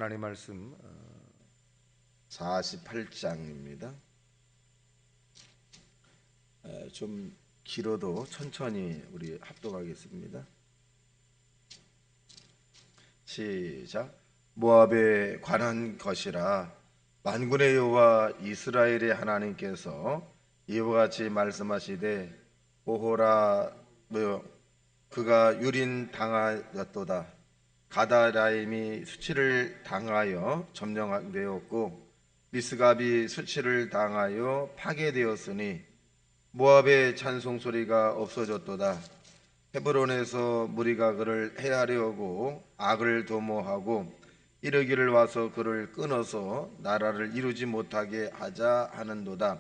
하나님 말씀 48장입니다. 좀 길어도 천천히 우리 합독하겠습니다. 시작. 모압에 관한 것이라 만군의 여호와 이스라엘의 하나님께서 이와 같이 말씀하시되 오호라 그가 유린 당하였도다. 가다라임이 수치를 당하여 점령되었고 미스갑이 수치를 당하여 파괴되었으니 모압의 찬송 소리가 없어졌도다. 헤브론에서 무리가 그를 해하려고 악을 도모하고 이르기를 와서 그를 끊어서 나라를 이루지 못하게 하자 하는도다.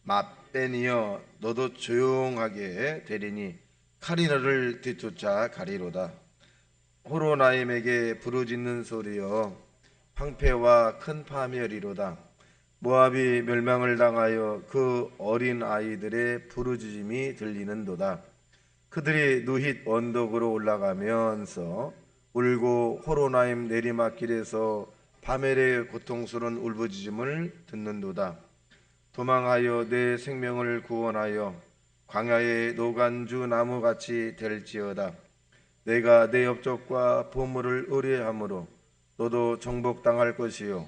맛베니여 너도 조용하게 되리니 칼이 너를 뒤쫓아 가리로다. 호로나임에게 부르짖는 소리여 황폐와 큰 파멸이로다. 모압이 멸망을 당하여 그 어린 아이들의 부르짖음이 들리는도다. 그들이 누힛 언덕으로 올라가면서 울고 호로나임 내리막길에서 파멸의 고통스러운 울부짖음을 듣는도다. 도망하여 내 생명을 구원하여 광야의 노간주 나무같이 될지어다. 내가 내 업적과 보물을 의뢰함으로 너도 정복당할 것이요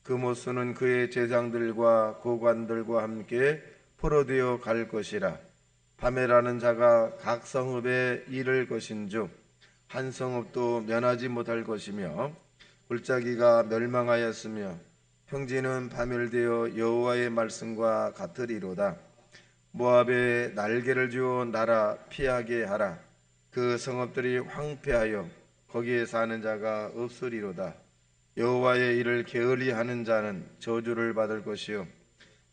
그 모습은 그의 제장들과 고관들과 함께 포로되어 갈 것이라. 파멸하는 자가 각 성읍에 이를 것인즉 한 성읍도 면하지 못할 것이며 골짜기가 멸망하였으며 평지는 파멸되어 여호와의 말씀과 같으리로다. 모압에 날개를 주어 날아 피하게 하라. 그 성읍들이 황폐하여 거기에 사는 자가 없으리로다. 여호와의 일을 게을리하는 자는 저주를 받을 것이요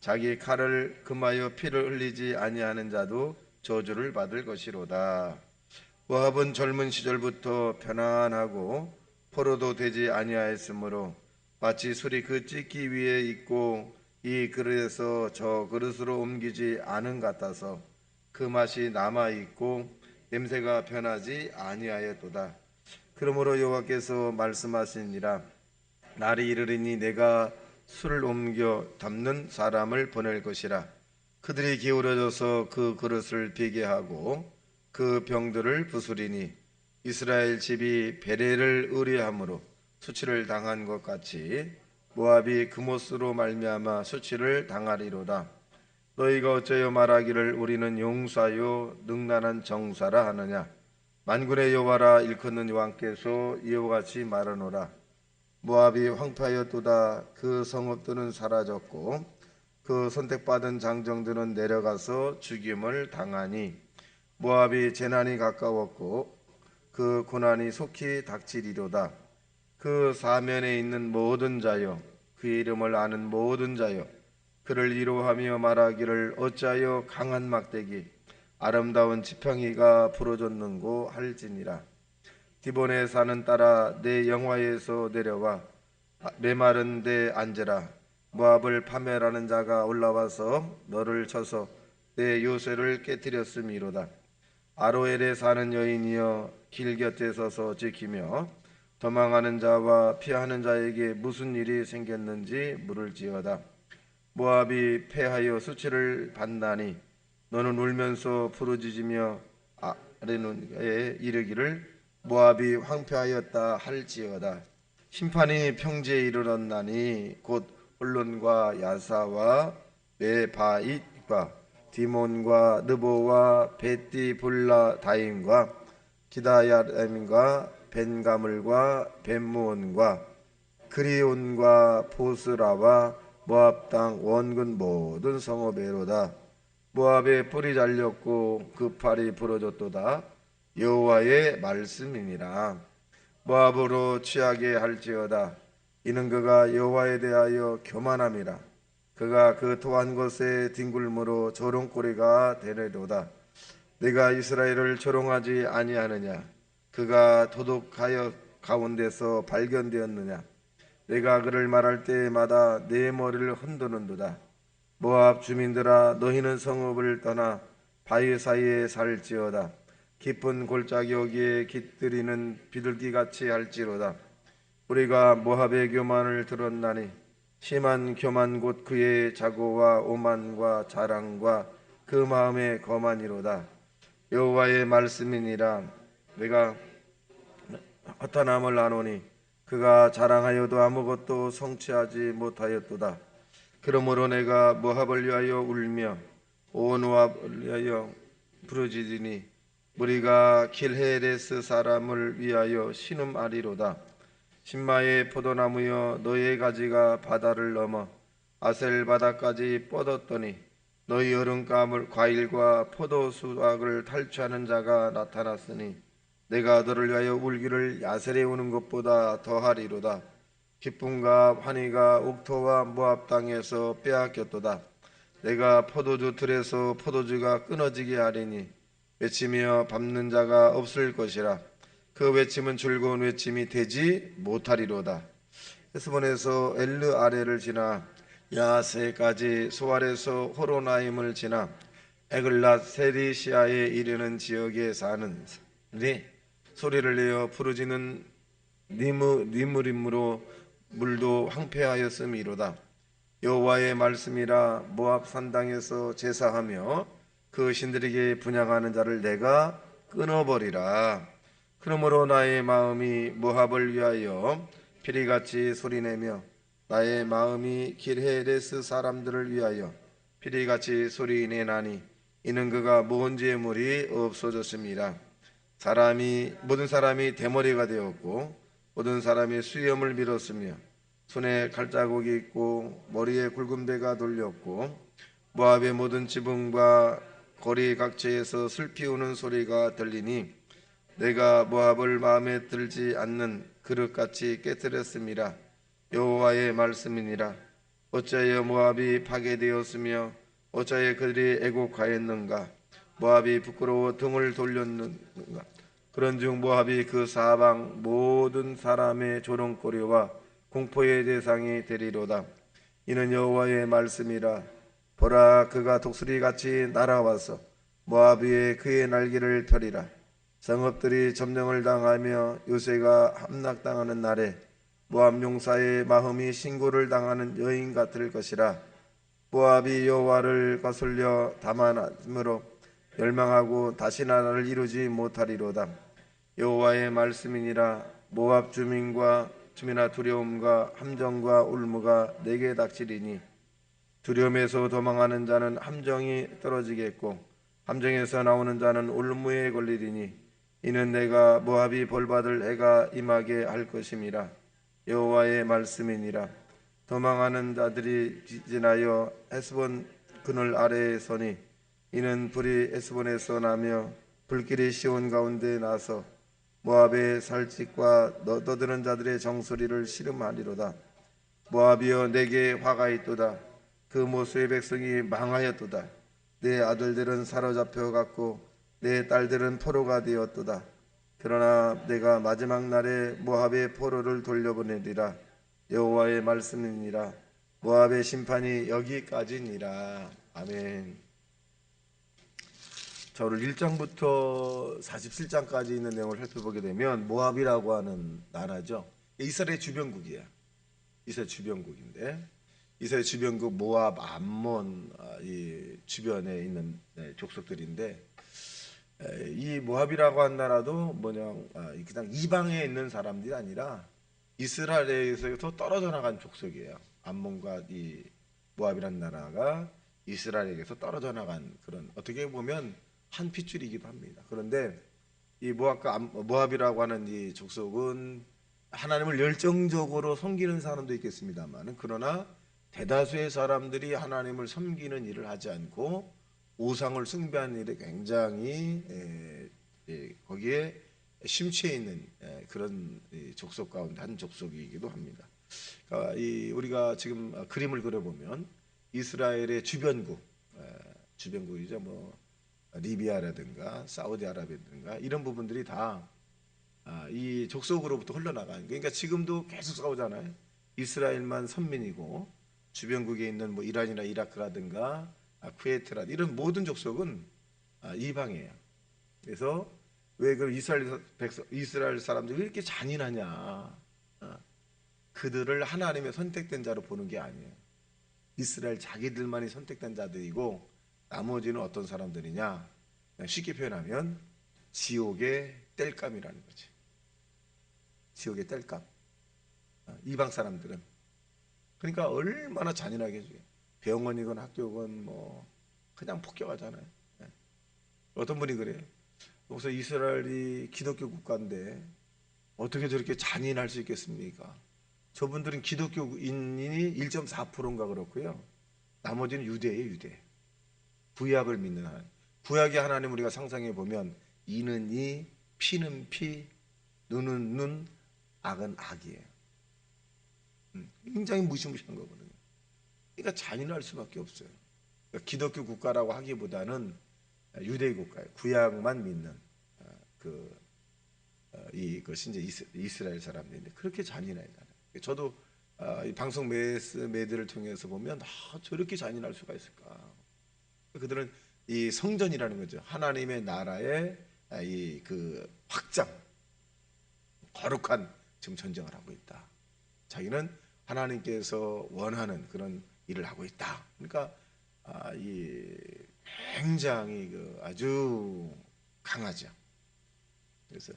자기 칼을 금하여 피를 흘리지 아니하는 자도 저주를 받을 것이로다. 모압은 젊은 시절부터 편안하고 포로도 되지 아니하였으므로 마치 술이 그 찢기 위에 있고 이 그릇에서 저 그릇으로 옮기지 않은 같아서 그 맛이 남아있고 냄새가 변하지 아니하였도다. 그러므로 여호와께서 말씀하시니라. 날이 이르리니 내가 술을 옮겨 담는 사람을 보낼 것이라. 그들이 기울어져서 그 그릇을 비게 하고 그 병들을 부수리니 이스라엘 집이 베레를 의뢰함으로 수치를 당한 것 같이 모압이 그못으로 말미암아 수치를 당하리로다. 너희가 어찌하여 말하기를 우리는 용사요 능란한 정사라 하느냐. 만군의 여호와라 일컫는 왕께서 이와 같이 말하노라. 모압이 황폐하였도다. 그 성읍들은 사라졌고 그 선택받은 장정들은 내려가서 죽임을 당하니 모압이 재난이 가까웠고 그 고난이 속히 닥치리로다. 그 사면에 있는 모든 자여 그 이름을 아는 모든 자여 그를 이로하며 말하기를 어찌하여 강한 막대기 아름다운 지팡이가 부러졌는고 할지니라. 디본의 산은 따라 내 영화에서 내려와 메마른 데 앉으라. 모압을 파멸하는 자가 올라와서 너를 쳐서 내 요새를 깨뜨렸음이로다. 아로엘에 사는 여인이여 길 곁에 서서 지키며 도망하는 자와 피하는 자에게 무슨 일이 생겼는지 물을지어다. 모압이 패하여 수치를 받나니 너는 울면서 부르짖으며 아르논에 이르기를 모압이 황폐하였다 할지어다. 심판이 평지에 이르렀나니 곧 홀론과 야사와 메바잇과 디몬과 느보와 베띠불라 다임과 기다야임과 벤가물과 벤무온과 그리온과 보스라와 모압 땅 원근 모든 성읍에로다. 모압의 뿔이 잘렸고 그 팔이 부러졌도다. 여호와의 말씀이니라. 모압으로 취하게 할지어다. 이는 그가 여호와에 대하여 교만함이라. 그가 그 토한 것에 뒹굴므로 조롱거리가 되리로다. 내가 이스라엘을 조롱하지 아니하느냐. 그가 도둑하여 가운데서 발견되었느냐. 내가 그를 말할 때마다 내 머리를 흔드는도다. 모압 주민들아 너희는 성읍을 떠나 바위 사이에 살지어다. 깊은 골짜기 여기에 깃들이는 비둘기같이 할지로다. 우리가 모압의 교만을 들었나니 심한 교만 곧 그의 자고와 오만과 자랑과 그 마음의 거만이로다. 여호와의 말씀이니라. 내가 허탄함을 아노니 그가 자랑하여도 아무것도 성취하지 못하였도다. 그러므로 내가 모압을 위하여 울며 온 모압을 위하여 부르짖으니 우리가 길헤레스 사람을 위하여 신음하리로다. 신마의 포도나무여 너의 가지가 바다를 넘어 아셀 바다까지 뻗었더니 너희 여름가물 과일과 포도 수확을 탈취하는 자가 나타났으니 내가 너를 위하여 울기를 야셀에 우는 것보다 더하리로다. 기쁨과 환희가 옥토와 모압 땅에서 빼앗겼도다. 내가 포도주 틀에서 포도주가 끊어지게 하리니 외치며 밟는 자가 없을 것이라. 그 외침은 즐거운 외침이 되지 못하리로다. 헤스본에서 엘르 아레를 지나 야세까지 소알에서 호로나임을 지나 에글랏 세리시아에 이르는 지역에 사는 소리를 내어 부르짖는 니무림으로 물도 황폐하였음이로다. 여호와의 말씀이라. 모압 산당에서 제사하며 그 신들에게 분향하는 자를 내가 끊어버리라. 그러므로 나의 마음이 모압을 위하여 피리같이 소리내며 나의 마음이 길헤레스 사람들을 위하여 피리같이 소리내나니 이는 그가 모은 재물이 없어졌습니다. 모든 사람이 대머리가 되었고 모든 사람이 수염을 밀었으며 손에 칼자국이 있고 머리에 굵은 배가 돌렸고 모압의 모든 지붕과 거리 각지에서 슬피 우는 소리가 들리니 내가 모압을 마음에 들지 않는 그릇같이 깨뜨렸습니다. 여호와의 말씀이니라. 어찌하여 모압이 파괴되었으며 어찌하여 그들이 애곡하였는가. 모압이 부끄러워 등을 돌렸는가. 그런즉 모압이 그 사방 모든 사람의 조롱거리와 공포의 대상이 되리로다. 이는 여호와의 말씀이라. 보라, 그가 독수리같이 날아와서 모압 위에 그의 날개를 펴리라. 성읍들이 점령을 당하며 요새가 함락당하는 날에 모압 용사의 마음이 신고를 당하는 여인 같을 것이라. 모압이 여호와를 거슬려 다만함으로 멸망하고 다시 나라를 이루지 못하리로다. 여호와의 말씀이니라. 모압 주민과 주민아, 두려움과 함정과 울무가 내게 닥치리니 두려움에서 도망하는 자는 함정이 떨어지겠고 함정에서 나오는 자는 울무에 걸리리니 이는 내가 모압이 벌받을 해가 임하게 할 것임이라. 여호와의 말씀이니라. 도망하는 자들이 지나여 헤스본 그늘 아래에 서니 이는 불이 헤스본에서 나며 불길이 시온 가운데 나서 모압의 살직과 떠드는 자들의 정소리를 시름하리로다. 모압이여, 내게 화가 있도다. 그 모수의 백성이 망하였도다. 내 아들들은 사로잡혀 갔고 내 딸들은 포로가 되었도다. 그러나 내가 마지막 날에 모압의 포로를 돌려보내리라. 여호와의 말씀이니라. 모압의 심판이 여기까지니라. 아멘. 자, 오늘 1장부터 47장까지 있는 내용을 살펴보게 되면 모압이라고 하는 나라죠. 이스라엘 주변국이야. 이스라엘 주변국인데 이스라엘 주변국 모압, 암몬 이 주변에 있는 족속들인데 이 모압이라고 한 나라도 그냥 이방에 있는 사람들이 아니라 이스라엘에서 떨어져 나간 족속이에요. 암몬과 이 모압이라는 나라가 이스라엘에게서 떨어져 나간 그런, 어떻게 보면 한 핏줄이기도 합니다. 그런데 이 모압이라고 하는 이 족속은 하나님을 열정적으로 섬기는 사람도 있겠습니다만, 그러나 대다수의 사람들이 하나님을 섬기는 일을 하지 않고 우상을 숭배하는 일에 굉장히 거기에 심취해 있는 그런 족속 가운데 한 족속이기도 합니다. 그러니까 우리가 지금 그림을 그려보면 이스라엘의 주변국이죠. 리비아라든가 사우디아라비아라든가 이런 부분들이 다 이 족속으로부터 흘러나가는, 그러니까 지금도 계속 싸우잖아요. 이스라엘만 선민이고 주변국에 있는 이란이나 이라크라든가 쿠웨이트라 이런 모든 족속은 이방이에요. 그래서 왜 그 이스라엘 사람들이 왜 이렇게 잔인하냐? 그들을 하나님의 선택된 자로 보는 게 아니에요. 이스라엘 자기들만이 선택된 자들이고 나머지는 어떤 사람들이냐, 쉽게 표현하면 지옥의 땔감이라는 거지. 지옥의 땔감. 이방 사람들은 그러니까 얼마나 잔인하게 해줘요. 병원이건 학교건 뭐 그냥 폭격하잖아요. 어떤 분이 그래요. 그래서 이스라엘이 기독교 국가인데 어떻게 저렇게 잔인할 수 있겠습니까? 저분들은 기독교인이 1.4%인가 그렇고요. 나머지는 유대예요, 유대. 구약을 믿는 하나님. 구약의 하나님 우리가 상상해 보면 이는 이, 피는 피, 눈은 눈, 악은 악이에요. 굉장히 무시무시한 거거든요. 그러니까 잔인할 수밖에 없어요. 그러니까 기독교 국가라고 하기보다는 유대 국가예요. 구약만 믿는 이것이 이제 이스라엘 사람들인데 그렇게 잔인해요. 저도 이 방송 매들을 통해서 보면 저렇게 잔인할 수가 있을까? 그들은 이 성전이라는 거죠. 하나님의 나라의 이 그 확장, 거룩한 지금 전쟁을 하고 있다. 자기는 하나님께서 원하는 그런 일을 하고 있다. 그러니까 이 굉장히 아주 강하죠. 그래서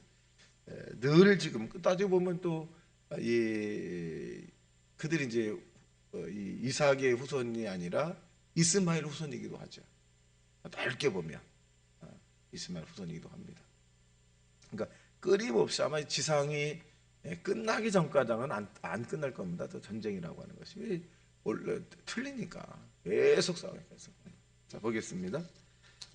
늘 지금 따지고 보면 또 그들이 이제 이삭의 후손이 아니라 이스마엘 후손이기도 하죠. 넓게 보면 이스마엘 후손이기도 합니다. 그러니까 끊임없이 아마 지상이 끝나기 전까지는 안 끝날 겁니다. 또 전쟁이라고 하는 것이 원래 틀리니까 계속 싸워요. 계속. 자, 보겠습니다.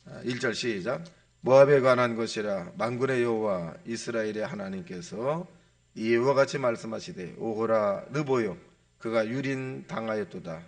1절 시작. 모압에 관한 것이라 만군의 여호와 이스라엘의 하나님께서 이와 같이 말씀하시되 오호라 르보요 그가 유린 당하였도다.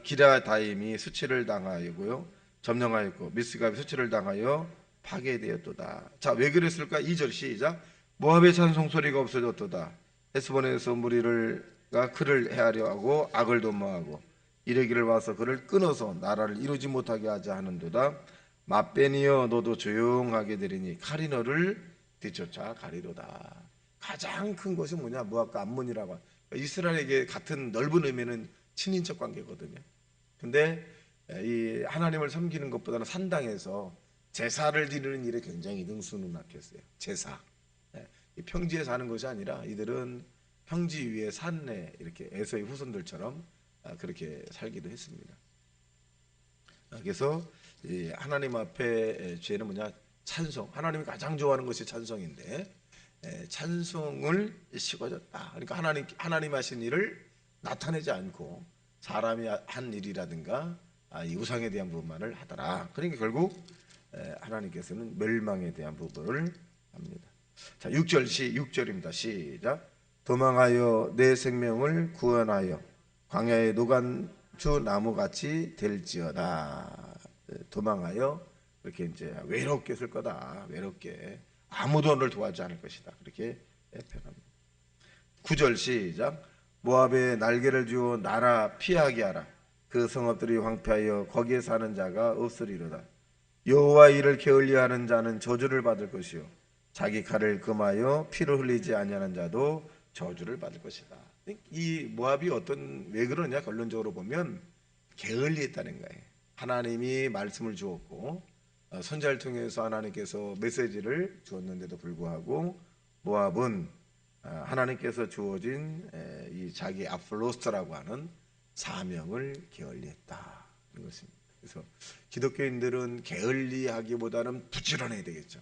기라다임이 수치를 당하였고요 점령하였고 미스갑이 수치를 당하여 파괴되었도다. 자, 왜 그랬을까? 2절 시작. 모압의 찬송 소리가 없어졌도다. 헤스본에서 무리가 그를 해하려 하고 악을 도모하고 이르기를 와서 그를 끊어서 나라를 이루지 못하게 하자 하는도다. 맛베니여 너도 조용하게 되리니 칼이 너를 뒤쫓아 가리로다. 가장 큰 것이 뭐냐? 모압과 암몬이라고. 이스라엘에게 같은 넓은 의미는 친인척 관계거든요. 근데 이 하나님을 섬기는 것보다는 산당에서 제사를 드리는 일에 굉장히 능수능락했어요. 제사. 평지에 사는 것이 아니라 이들은 평지 위에 산에 이렇게 에서의 후손들처럼 그렇게 살기도 했습니다. 그래서 하나님 앞에 죄는 뭐냐? 찬송. 하나님이 가장 좋아하는 것이 찬송인데 찬송을 식어졌다. 그러니까 하나님 하신 일을 나타내지 않고 사람이 한 일이라든가 이 우상에 대한 부분만을 하더라. 그러니까 결국 하나님께서는 멸망에 대한 부분을 합니다. 자, 6절입니다. 시작. 도망하여 내 생명을 구원하여 광야의 노간주 나무같이 될지어다. 도망하여 이렇게 이제 외롭게 쓸 거다. 외롭게 아무도 너를 도와주지 않을 것이다. 그렇게 표현합니다. 9절 시작. 모압에 날개를 주어 나라 피하게 하라. 그 성읍들이 황폐하여 거기에 사는 자가 없으리로다. 여호와 이를 게을리하는 자는 저주를 받을 것이요 자기 칼을 금하여 피를 흘리지 아니하는 자도 저주를 받을 것이다. 이 모압이 왜 그러냐? 결론적으로 보면 게을리했다는 거예요. 하나님이 말씀을 주었고 선지자를 통해서 하나님께서 메시지를 주었는데도 불구하고 모압은 하나님께서 주어진 이 자기 압솔로스라고 하는 사명을 게을리했다. 이것입니다. 그래서 기독교인들은 게을리하기보다는 부지런해야 되겠죠.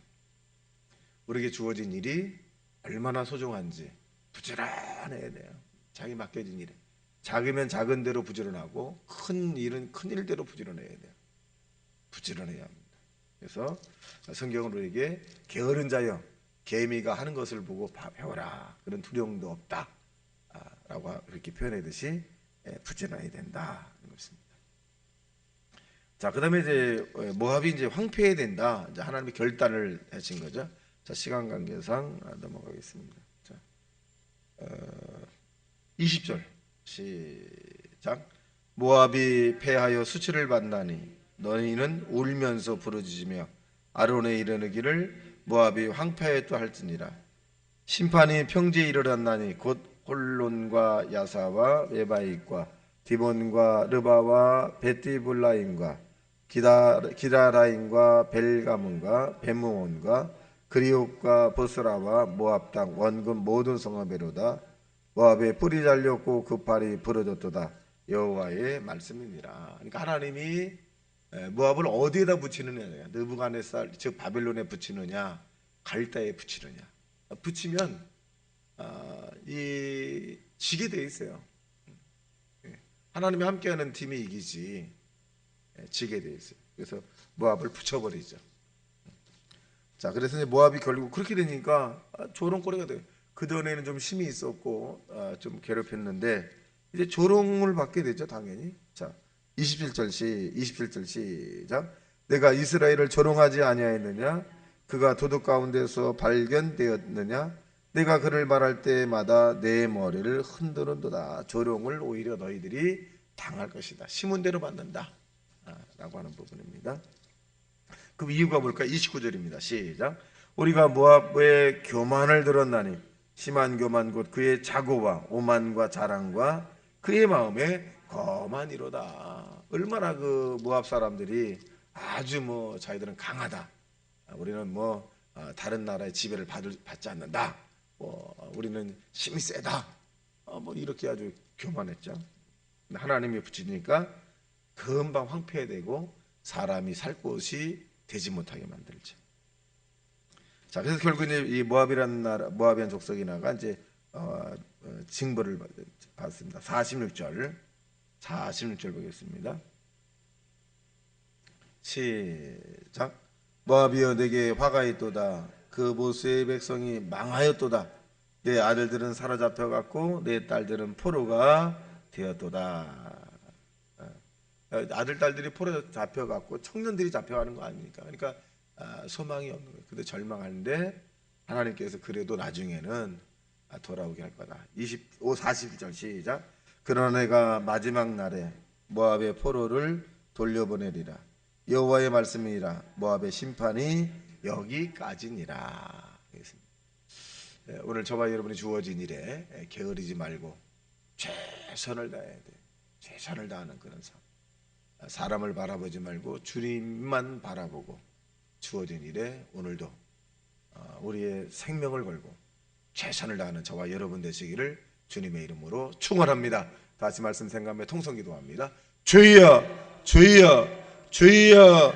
우리에게 주어진 일이 얼마나 소중한지 부지런해야 돼요. 자기 맡겨진 일에 작으면 작은 대로 부지런하고 큰 일은 큰 일대로 부지런해야 돼요. 부지런해야 합니다. 그래서 성경은 우리에게 게으른 자여 개미가 하는 것을 보고 배워라. 그런 두려움도 없다. 라고 그렇게 표현하듯이 부지런해야 된다. 것입니다. 자, 그다음에 이제 모압이 이제 황폐해야 된다. 이제 하나님이 결단을 하신 거죠. 자, 시간 관계상 넘어가겠습니다. 자, 20절 시작. 모압이 패하여 수치를 받나니 너희는 울면서 부르짖으며 아론에 이르기를 모압이 황폐하였다 할지니라. 심판이 평지에 이르렀나니 곧 홀론과 야사와 에바익과 디몬과 르바와 베티블라임과 기라라임과 벨가문과 베무온과 그리옥과 보스라와 모압 땅 원근 모든 성읍에로다. 모압의 뿔이 잘렸고 그 팔이 부러졌도다. 여호와의 말씀이니라. 그러니까 하나님이 모압을 어디에다 붙이느냐, 느부갓네살 즉 바벨론에 붙이느냐, 갈대에 붙이느냐. 붙이면 이 지게 돼 있어요. 하나님이 함께하는 팀이 이기지 지게 돼 있어요. 그래서 모압을 붙여버리죠. 자, 그래서 이제 모압이 결국 그렇게 되니까 조롱거리가 돼요. 그 전에는 좀 힘이 있었고 좀 괴롭혔는데 이제 조롱을 받게 되죠, 당연히. 자, 27절 시작. 내가 이스라엘을 조롱하지 아니하였느냐? 그가 도둑 가운데서 발견되었느냐? 내가 그를 말할 때마다 내 머리를 흔드는도다. 조롱을 오히려 너희들이 당할 것이다. 심은 대로 받는다 라고 하는 부분입니다. 그 이유가 뭘까? 29절입니다. 시작. 우리가 모압의 교만을 들었나니 심한 교만 곧 그의 자고와 오만과 자랑과 그의 마음에 거만이로다. 얼마나 그 모압 사람들이 아주 뭐 자기들은 강하다. 우리는 뭐 다른 나라의 지배를 받지 않는다. 우리는 힘이 세다. 뭐 이렇게 아주 교만했죠. 하나님이 붙이니까 금방 황폐되고 사람이 살 곳이 되지 못하게 만들죠. 자, 그래서 결국 이제 이 모압이라는 나라, 모압이란 족속이 나가 이제 징벌을 받습니다. 46절 보겠습니다. 시작. 모압이여 내게 화가 있도다. 그 모세의 백성이 망하였도다. 내 아들들은 사로잡혀 갔고 내 딸들은 포로가 되었도다. 아들 딸들이 포로 잡혀갔고 청년들이 잡혀가는 거 아닙니까? 그러니까 소망이 없는 거예요. 근데 절망하는데 하나님께서 그래도 나중에는 돌아오게 할 거다. 41절 시작. 그러나 내가 마지막 날에 모압의 포로를 돌려보내리라. 여호와의 말씀이니라. 모압의 심판이 여기까지니라. 오늘 저와 여러분이 주어진 일에 게으르지 말고 최선을 다해야 돼. 최선을 다하는 그런 삶. 사람을 바라보지 말고 주님만 바라보고 주어진 일에 오늘도 우리의 생명을 걸고 최선을 다하는 저와 여러분 되시기를 주님의 이름으로 축원합니다. 다시 말씀 생각하며 통성기도합니다. 주여 주여 주여